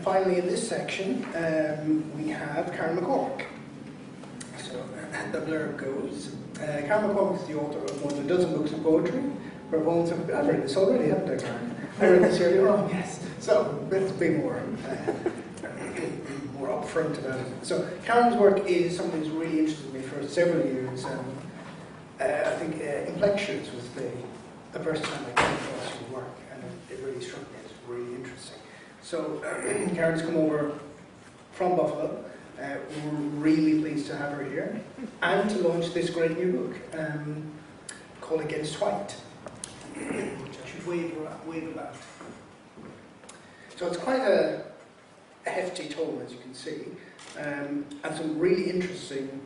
And finally, in this section, we have Karen McCormack. So, the blurb goes, Karen McCormack is the author of more than a dozen books of poetry. Her poems have, I've read this already, haven't I, Karen? I read this earlier on, yes. So, let's be more upfront about it. So, Karen's work is something that's really interested me for several years. I think Inflections was the first time I came across her work, and it really struck me as really interesting. So, Karen's come over from Buffalo. We're really pleased to have her here, and to launch this great new book called Against White, which I should wave about. So it's quite a hefty tome, as you can see, and some really interesting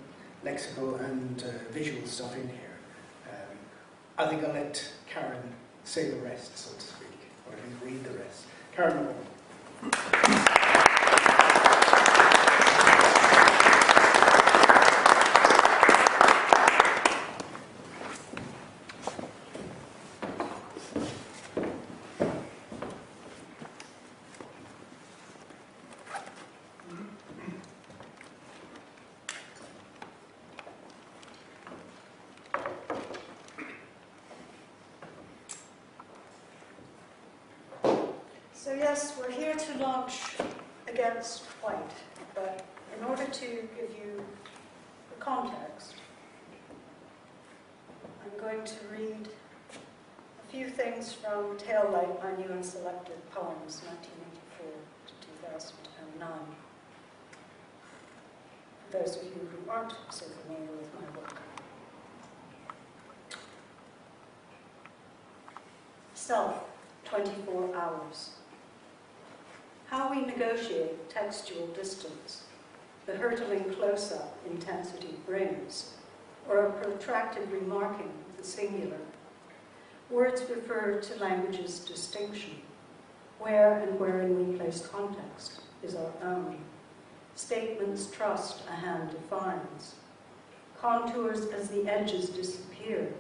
lexical and visual stuff in here. I think I'll let Karen say the rest, so to speak, or at least read the rest. Karen. So yes, we're here to launch Against White, but in order to give you the context, I'm going to read a few things from Taillight, my new and selected poems, 1984 to 2009. For those of you who aren't so familiar with my work. Self, 24 hours. How we negotiate textual distance, the hurtling close-up intensity brings, or a protracted remarking of the singular. Words refer to language's distinction. Where and wherein we place context is our own. Statements trust a hand defines. Contours as the edges disappear.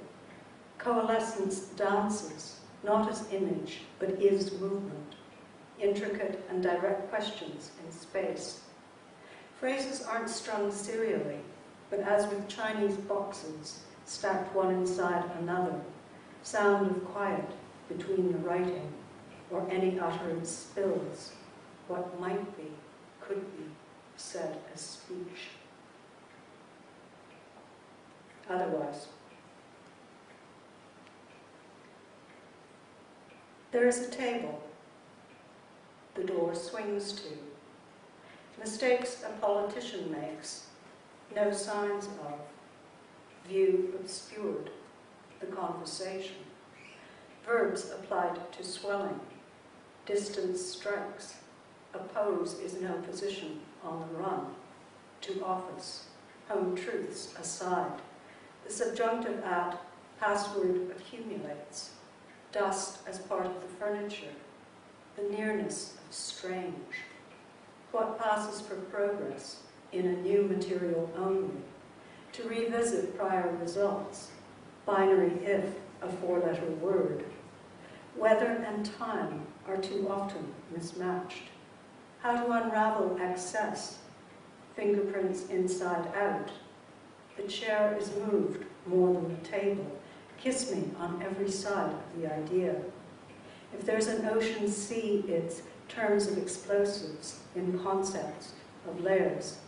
Coalescence dances, not as image, but is movement. Intricate and direct questions in space. Phrases aren't strung serially, but as with Chinese boxes, stacked one inside another, sound of quiet between the writing, or any utterance spills what might be, could be, said as speech. Otherwise, there is a table the door swings to. Mistakes a politician makes, no signs of. View obscured, the conversation. Verbs applied to swelling. Distance strikes. A pose is no position on the run. To office. Home truths aside. The subjunctive at password accumulates. Dust as part of the furniture. The nearness of strange. What passes for progress in a new material only. To revisit prior results. Binary if, a four-letter word. Weather and time are too often mismatched. How to unravel excess. Fingerprints inside out. The chair is moved more than the table. Kiss me on every side of the idea. If there's an ocean sea, it's terms of explosives in concepts of layers,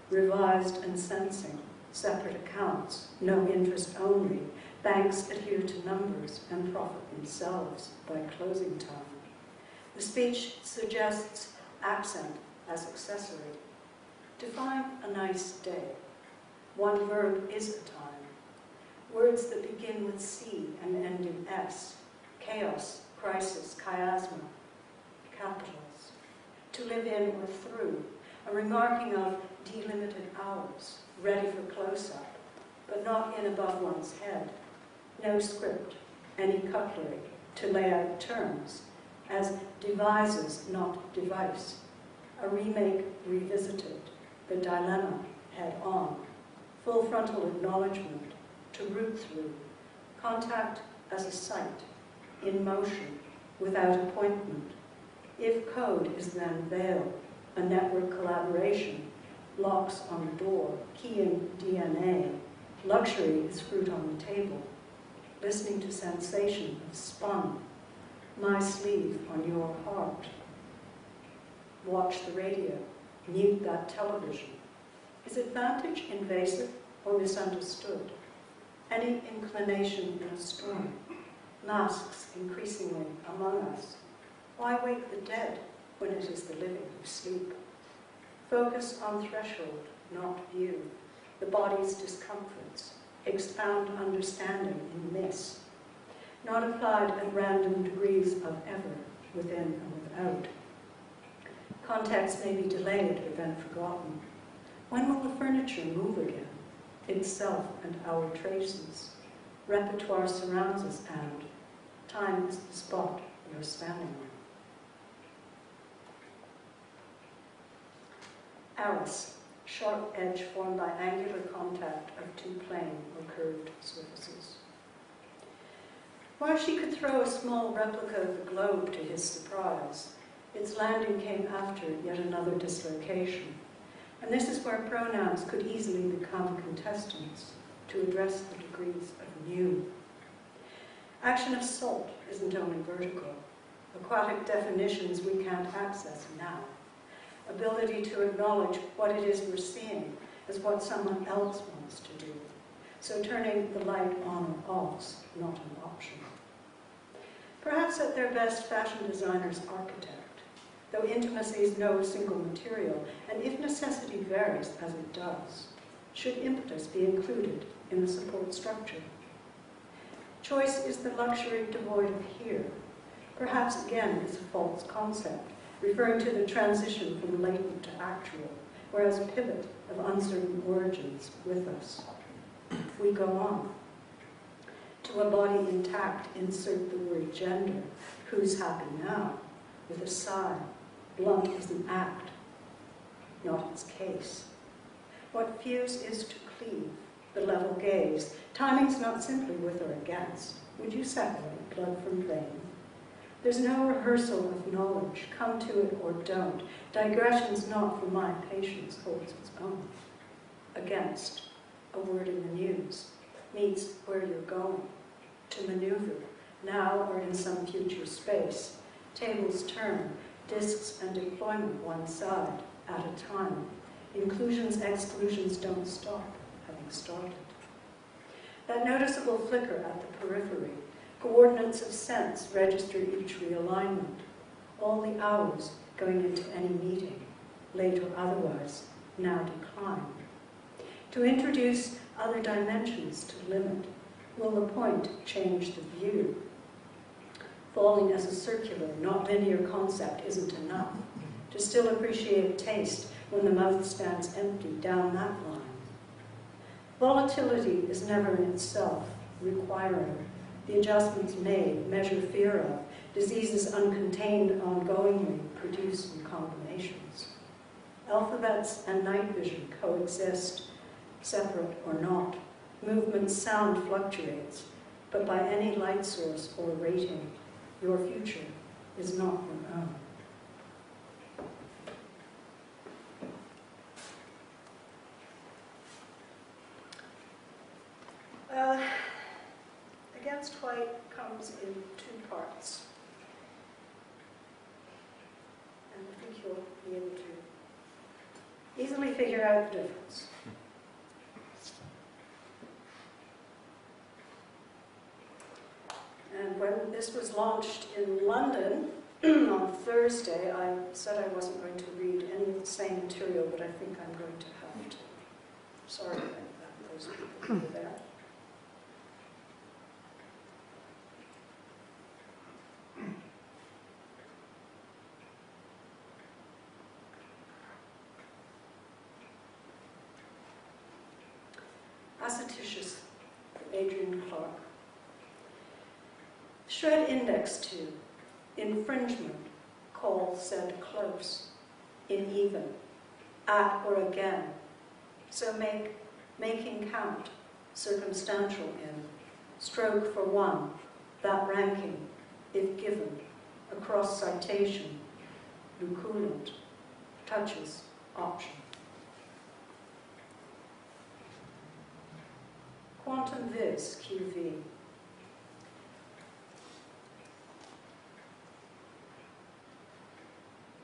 revised and sensing, separate accounts, no interest only. Banks adhere to numbers and profit themselves by closing time. The speech suggests accent as accessory. Define a nice day. One verb is a time. Words that begin with C and end in S. Chaos, crisis, chiasma. Capitals. To live in or through. A remarking of delimited hours, ready for close-up, but not in above one's head. No script, any cutlery to lay out terms, as devises, not device. A remake revisited, the dilemma head on. Full frontal acknowledgement, to root through. Contact as a sight, in motion, without appointment. If code is then veil, a network collaboration, locks on the door, keying DNA, luxury is fruit on the table, listening to sensation of spun, my sleeve on your heart. Watch the radio, mute that television. Is advantage invasive or misunderstood? Any inclination in a storm, masks increasingly among us. Why wake the dead when it is the living who sleep? Focus on threshold, not view, the body's discomforts, expound understanding in miss, not applied at random degrees of ever, within and without. Context may be delayed or then forgotten. When will the furniture move again? Itself and our traces. Repertoire surrounds us and time is the spot you're standing on. Arris, sharp edge formed by angular contact of two plane or curved surfaces. While she could throw a small replica of the globe to his surprise, its landing came after yet another dislocation. And this is where pronouns could easily become contestants to address the degrees of new. Action of salt isn't only vertical. Aquatic definitions we can't access now. Ability to acknowledge what it is we're seeing as what someone else wants to do. So turning the light on or off, not an option. Perhaps at their best, fashion designers architect, though intimacy is no single material, and if necessity varies, as it does, should impetus be included in the support structure? Choice is the luxury devoid of here. Perhaps again it's a false concept, referring to the transition from latent to actual, whereas pivot of uncertain origins with us. We go on. To a body intact, insert the word gender. Who's happy now? With a sigh. Blunt is an act, not its case. What fuse is to cleave, the level gaze. Timing's not simply with or against. Would you separate blood from vein? There's no rehearsal of knowledge. Come to it or don't. Digression's not for my patience, holds its own. Against, a word in the news, meets where you're going. To maneuver, now or in some future space. Tables turn, discs and deployment one side, at a time. Inclusions, exclusions don't stop, having started. That noticeable flicker at the periphery, coordinates of sense register each realignment. All the hours going into any meeting, late or otherwise, now decline. To introduce other dimensions to limit, will the point change the view? Falling as a circular, not linear concept isn't enough. To still appreciate taste when the mouth stands empty down that line. Volatility is never in itself requiring. The adjustments made, measure fear of, diseases uncontained ongoingly produce new combinations. Alphabets and night vision coexist, separate or not. Movement sound fluctuates, but by any light source or rating, your future is not your own. Against White comes in two parts. And I think you'll be able to easily figure out the difference. And when this was launched in London on Thursday, I said I wasn't going to read any of the same material, but I think I'm going to have to. Sorry about that, those people who were there. Acetitious, Adrian Clark. Shred index 2, infringement, call said close, in even, at or again, so making count, circumstantial in, stroke for one, that ranking, if given, across citation, luculent, touches, option. Quantum vis, QV.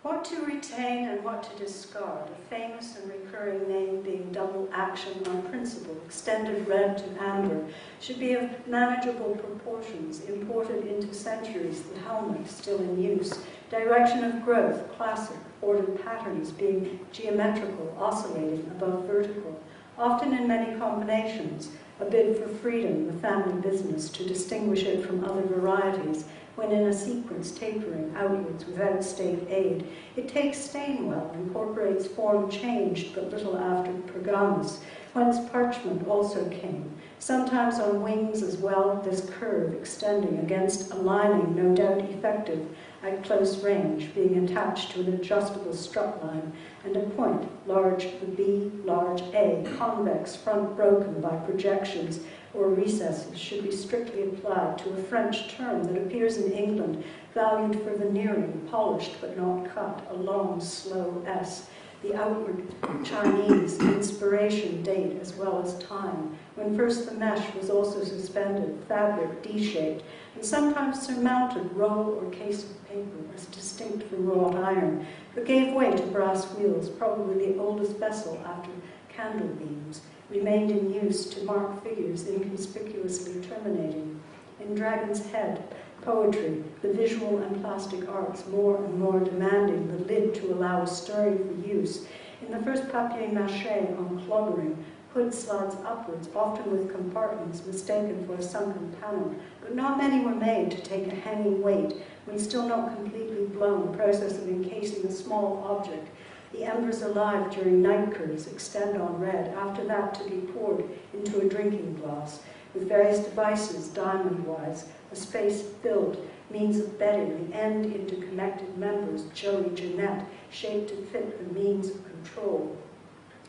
What to retain and what to discard, a famous and recurring name being double action on principle, extended red to amber, should be of manageable proportions, imported into centuries, the helmet still in use, direction of growth, classic, ordered patterns being geometrical, oscillating above vertical, often in many combinations, a bid for freedom, the family business, to distinguish it from other varieties, when in a sequence tapering outwards without state aid. It takes stain well, incorporates form changed but little after pergamus, whence parchment also came. Sometimes on wings as well, this curve extending against a lining no doubt effective at close range, being attached to an adjustable strut line, and a point, large the B, large A, convex, front broken by projections or recesses, should be strictly applied to a French term that appears in England, valued for veneering, polished but not cut, a long, slow S. The outward Chinese inspiration date as well as time, when first the mesh was also suspended, fabric D-shaped, and sometimes surmounted roll or case of paper as distinct from wrought iron, but gave way to brass wheels, probably the oldest vessel after candle beams, remained in use to mark figures inconspicuously terminating. In Dragon's Head, poetry, the visual and plastic arts more and more demanding the lid to allow a story for use. In the first papier-mâché on clobbering, hood slides upwards, often with compartments mistaken for a sunken panel, but not many were made to take a hanging weight when still not completely blown, the process of encasing a small object. The embers alive during night curves extend on red, after that to be poured into a drinking glass, with various devices, diamond-wise, a space filled, means of bedding, the end into connected members, Joey Jeanette, shaped to fit the means of control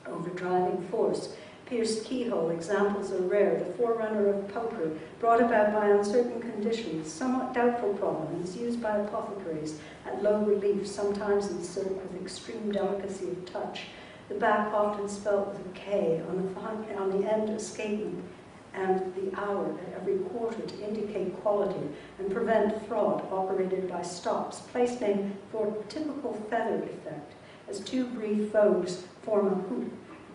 over driving force. Pierced keyhole examples are rare, the forerunner of poker, brought about by uncertain conditions, somewhat doubtful provenance, used by apothecaries at low relief, sometimes in silk with extreme delicacy of touch. The back often spelt with a K, on the end escapement, and the hour at every quarter to indicate quality and prevent fraud operated by stops. Place name for typical feather effect, as two brief vogues form a hoop.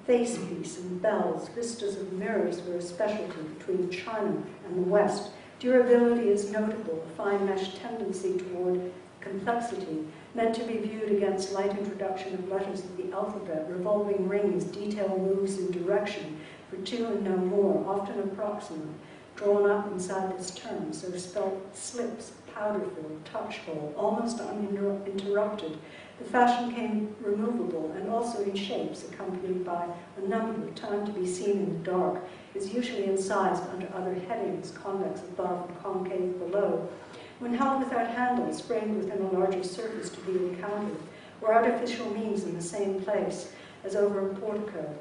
Face piece and bells, vistas of mirrors were a specialty between China and the West. Durability is notable, a fine mesh tendency toward complexity, meant to be viewed against light introduction of letters of the alphabet, revolving rings, detail moves in direction, for two and no more, often approximate, drawn up inside this term, so spelt slips, powder-filled, touch hole, almost uninterrupted. The fashion came removable and also in shapes, accompanied by a number, time to be seen in the dark, is usually incised under other headings, convex above and concave below. When held without handles, framed within a larger surface to be encountered, or artificial means in the same place, as over a portico,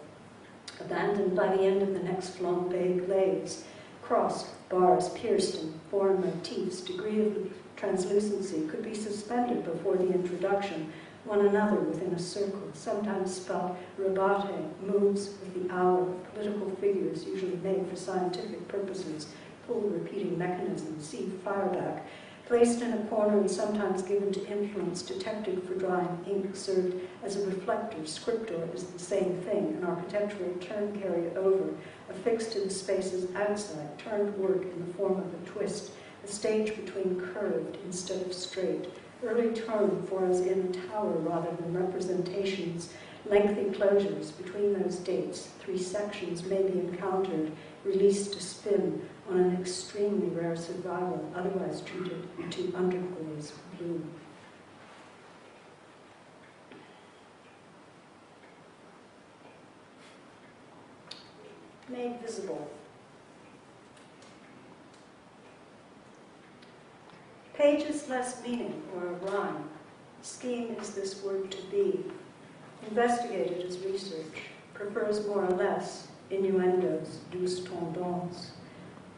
abandoned by the end of the next flambe glaze, crossed, bars pierced in foreign motifs, degree of translucency could be suspended before the introduction, one another within a circle, sometimes spelled rebate, moves with the hour, political figures usually made for scientific purposes, pull repeating mechanism, see fireback, placed in a corner and sometimes given to influence, detected for drying ink, served as a reflector. Scriptor is the same thing, an architectural term carried over, affixed to the spaces outside, turned work in the form of a twist, a stage between curved instead of straight. Early term for as in a tower rather than representations, lengthy closures between those dates, 3 sections may be encountered, released to spin on an extremely rare survival, otherwise treated to underglaze blue. Made visible. Pages less meaning or a rhyme. Scheme is this word to be. Investigated as research. Prefers more or less. Innuendos, douce tendance.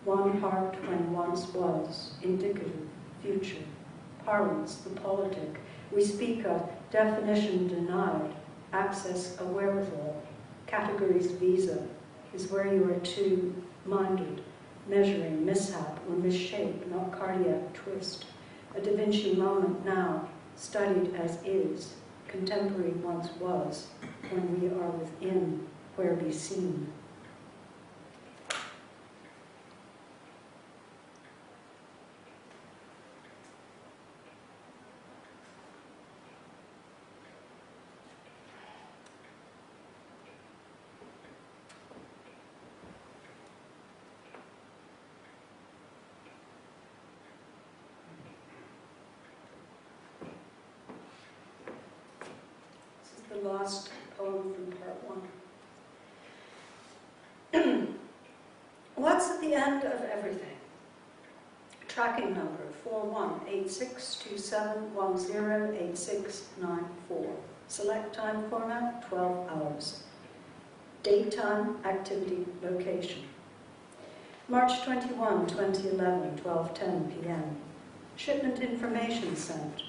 One heart when once was. Indicative. Future. Parlance, the politic. We speak of definition denied, access a wherewithal, categories visa is where you are two-minded, measuring mishap or misshape, not cardiac twist. A Da Vinci moment now, studied as is, contemporary once was, when we are within, where be seen. The last poem from part one. What's at the end of everything? Tracking number 418627108694. Select time format 12 hours. Date, time, activity, location. March 21, 2011, 12:10 p.m. Shipment information sent.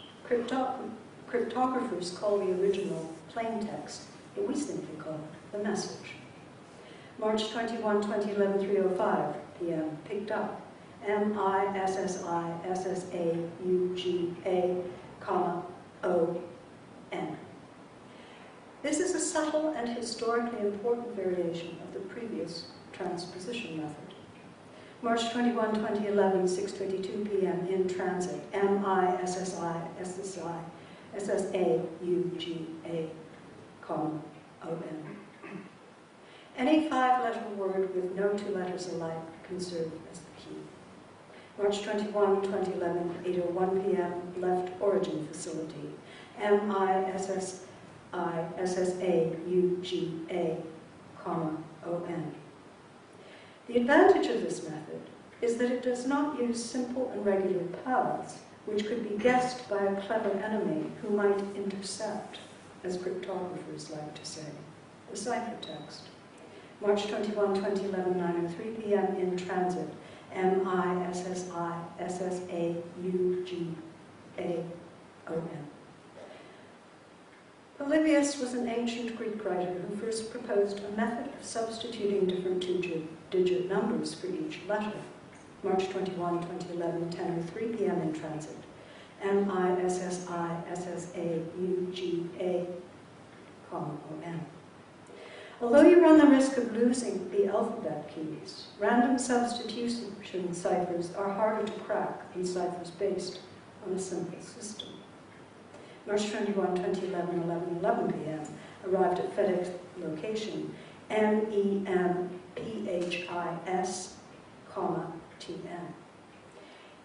Cryptographers call the original plain text, but we simply call it the message. March 21, 2011, 3:05 p.m. Picked up. MISSISSAUGA, ON. This is a subtle and historically important variation of the previous transposition method. March 21, 2011, 6:22 p.m. in transit. MISSISSAUGA, ON. Any five-letter word with no two letters alike can serve as the key. March 21, 2011, 8:01 p.m. left origin facility. MISSISSAUGA, ON. The advantage of this method is that it does not use simple and regular paths, which could be guessed by a clever enemy who might intercept, as cryptographers like to say, the ciphertext. March 21, 2011, 9:03 p.m. in transit. MISSISSAUGA, ON. Polybius was an ancient Greek writer who first proposed a method of substituting different two-digit numbers for each letter. March 21, 2011, 10:03 p.m. in transit. MISSISSAUGA, ON. Although you run the risk of losing the alphabet keys, random substitution ciphers are harder to crack than ciphers based on a simple system. March 21, 2011, 11:11 p.m. arrived at FedEx location MEMPHIS, TN.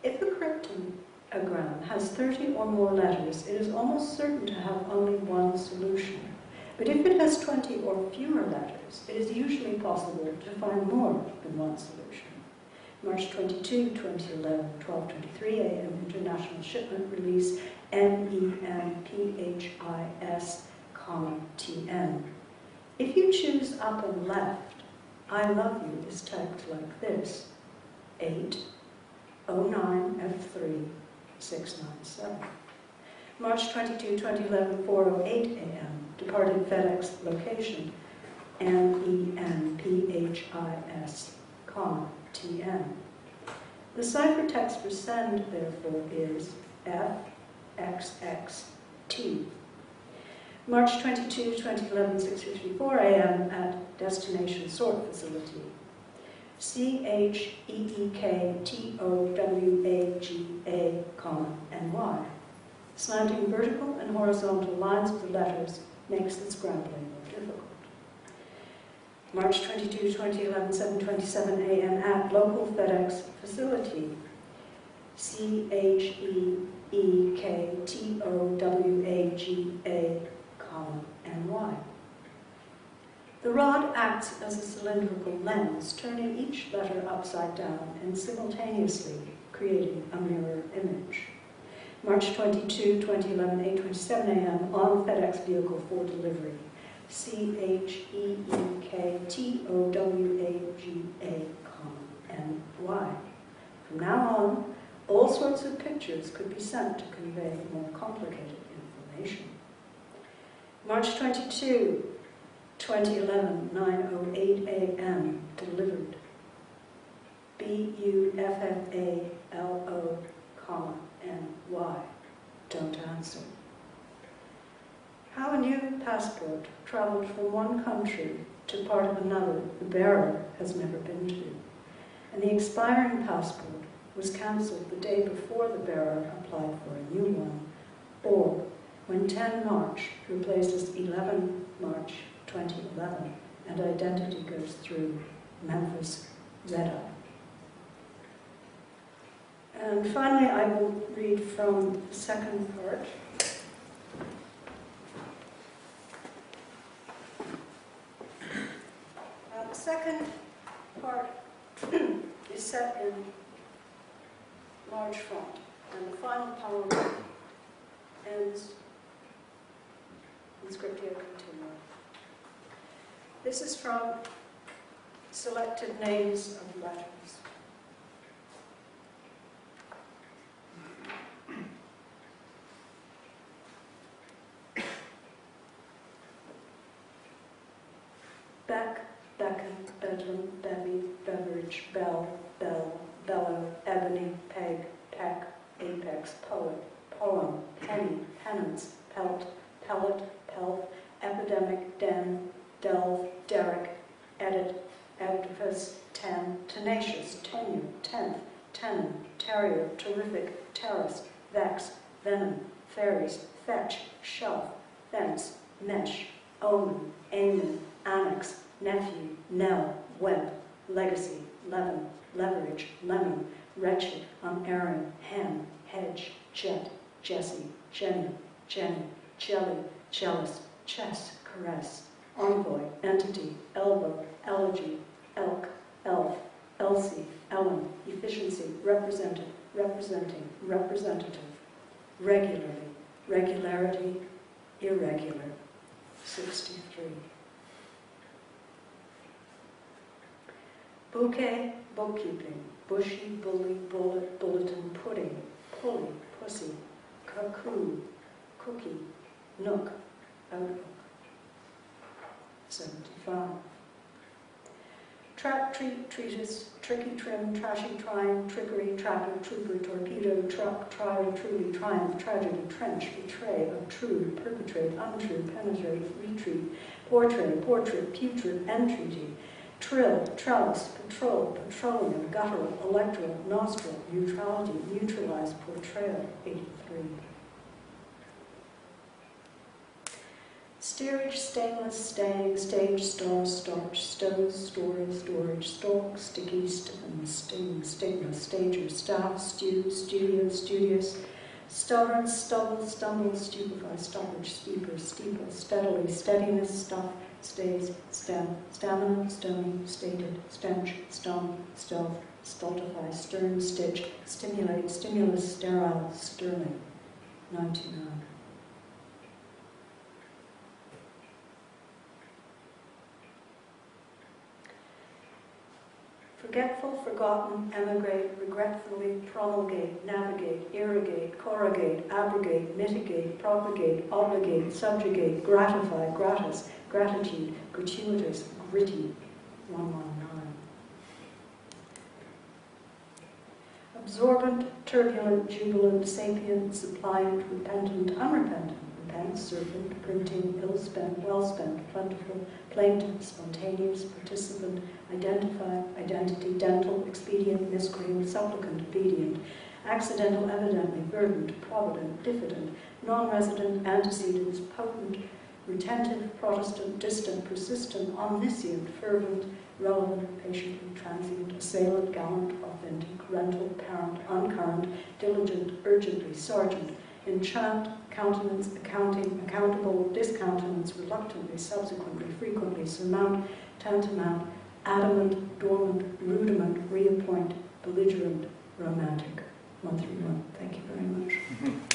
If a cryptogram has 30 or more letters, it is almost certain to have only one solution. But if it has 20 or fewer letters, it is usually possible to find more than one solution. March 22, 2011, 12:23 a.m. International Shipment Release MEMPHIS, TN. If you choose up and left, I love you is typed like this: 809F3697. March 22, 2011, 4:08 a.m. Departed FedEx location MEMPHIS, TN. The ciphertext for send, therefore, is FXXT. March 22, 2011, 6:54 a.m. at destination sort facility. CHEEKTOWAGA, NY. Slanting vertical and horizontal lines of the letters makes the scrambling more difficult. March 22, 2011, 7:27 a.m. at local FedEx facility. CHEEKTOWAGA, NY. The rod acts as a cylindrical lens, turning each letter upside down and simultaneously creating a mirror image. March 22, 2011, 8:27 a.m. on FedEx vehicle for delivery. CHEEKTOWAGA, NY. From now on, all sorts of pictures could be sent to convey more complicated information. March 22, 2011, 9:08 a.m. Delivered. BUFFALO, NY. Don't answer. How a new passport travelled from one country to part of another the bearer has never been to, and the expiring passport was cancelled the day before the bearer applied for a new one, or when 10 March replaces 11 March 2011 and identity goes through Memphis Red-Eye. And finally, I will read from the second part. The second part is set in large font, and the final poem ends in scriptio continua. This is from selected names of letters. Beck, beckon, bedlam, bevy, beverage, bell, bell, bellow, ebony, peg, peck, apex, poet, poem, penny, penance, pelt, pellet, pelt, epidemic, den, delve, derrick, edit, edifice, ten, tenacious, tenure, tenth, tenon, terrier, terrific, terrace, vex, venom, fairies, fetch, shelf, fence, mesh, omen, amen, annex, nephew, knell, web, legacy, leaven, leverage, lemon, wretched, unerring, hen, hedge, jet, Jesse, Jenny, Jenny, jelly, jealous, chess, caress, envoy, entity, elbow, elegy, elk, elf, Elsie, Ellen, efficiency, represented, representing, representative, regularly, regularity, irregular, 63. Bouquet, bookkeeping, bushy, bully, bullet, bulletin, pudding, pulley, pussy, cuckoo, cookie, nook, outlook, 75. Trap, treat, treatise, tricky, trim, trashy, trying, trickery, tracker, trooper, torpedo, truck, trial, truly, triumph, tragedy, trench, betray, obtrude, perpetrate, untrue, penetrate, retreat, portrait, portrait, putrid, entreaty, trill, trellis, patrol, petroleum, guttural, electoral, nostril, neutrality, neutralize, portrayal, 83. Steerage, stainless, staying, stage, star, starch, stove, story, storage, stalk, sticky, stiffen, sting, stigma, stager, staff, stew, studio, studious, stubborn, stubble, stumble, stupefy, stoppage, steeper, steeple, steadily, steadiness, stuff, stays, stem, stamina, stony, stated, stench, stone, stealth, stultify, stern, stitch, stimulate, stimulus, sterile, sterling, 99. Forgetful, forgotten, emigrate, regretfully, promulgate, navigate, irrigate, corrugate, abrogate, mitigate, propagate, obligate, subjugate, gratify, gratis, gratitude, gratuitous, gritty, 119. Absorbent, turbulent, jubilant, sapient, suppliant, repentant, unrepentant, repent, serpent, printing, ill-spent, well-spent, plentiful, plaintive, spontaneous, participant, identify, identity, dental, expedient, miscreant, supplicant, obedient, accidental, evidently, verdant, provident, diffident, non-resident, antecedents, potent, retentive, Protestant, distant, persistent, omniscient, fervent, relevant, patiently, transient, assailant, gallant, authentic, rental, parent, uncurrent, diligent, urgently, sergeant, enchant, countenance, accounting, accountable, discountenance, reluctantly, subsequently, frequently, surmount, tantamount, adamant, dormant, rudiment, reappoint, belligerent, romantic. 131. Thank you very much.